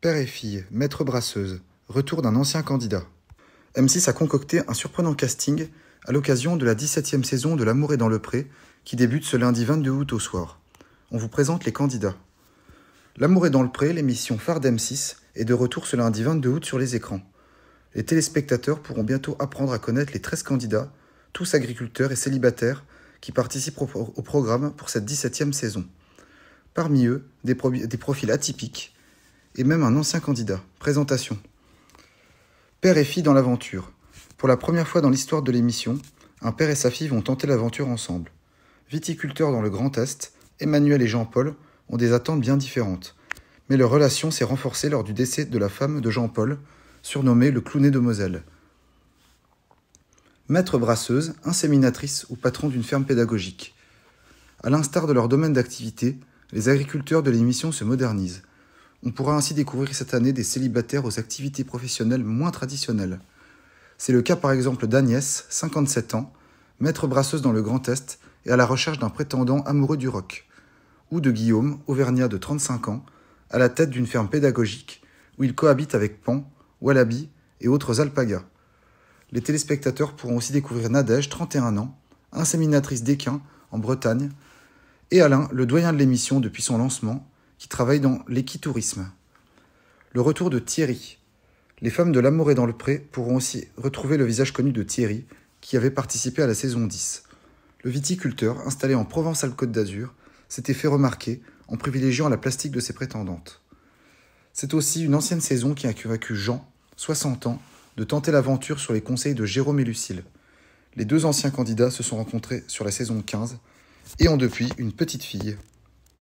Père et fille, maître brasseuse, retour d'un ancien candidat. M6 a concocté un surprenant casting à l'occasion de la 17e saison de L'amour est dans le pré, qui débute ce lundi 22 août au soir. On vous présente les candidats. L'amour est dans le pré, l'émission phare d'M6, est de retour ce lundi 22 août sur les écrans. Les téléspectateurs pourront bientôt apprendre à connaître les 13 candidats, tous agriculteurs et célibataires, qui participent au programme pour cette 17e saison. Parmi eux, des profils atypiques, et même un ancien candidat. Présentation. Père et fille dans l'aventure. Pour la première fois dans l'histoire de l'émission, un père et sa fille vont tenter l'aventure ensemble. Viticulteurs dans le Grand Est, Emmanuel et Jean-Paul ont des attentes bien différentes. Mais leur relation s'est renforcée lors du décès de la femme de Jean-Paul, surnommée le Clounet de Moselle. Maître brasseuse, inséminatrice ou patron d'une ferme pédagogique. À l'instar de leur domaine d'activité, les agriculteurs de l'émission se modernisent. On pourra ainsi découvrir cette année des célibataires aux activités professionnelles moins traditionnelles. C'est le cas par exemple d'Agnès, 57 ans, maître brasseuse dans le Grand Est et à la recherche d'un prétendant amoureux du rock. Ou de Guillaume, auvergnat de 35 ans, à la tête d'une ferme pédagogique où il cohabite avec Pan, Wallaby et autres alpagas. Les téléspectateurs pourront aussi découvrir Nadège, 31 ans, inséminatrice d'équins en Bretagne, et Alain, le doyen de l'émission depuis son lancement, qui travaille dans l'équitourisme. Le retour de Thierry. Les femmes de L'amour est dans le pré pourront aussi retrouver le visage connu de Thierry, qui avait participé à la saison 10. Le viticulteur, installé en Provence-Alpes-Côte d'Azur, s'était fait remarquer en privilégiant la plastique de ses prétendantes. C'est aussi une ancienne saison qui a convaincu Jean, 60 ans, de tenter l'aventure sur les conseils de Jérôme et Lucille. Les deux anciens candidats se sont rencontrés sur la saison 15 et ont depuis une petite fille.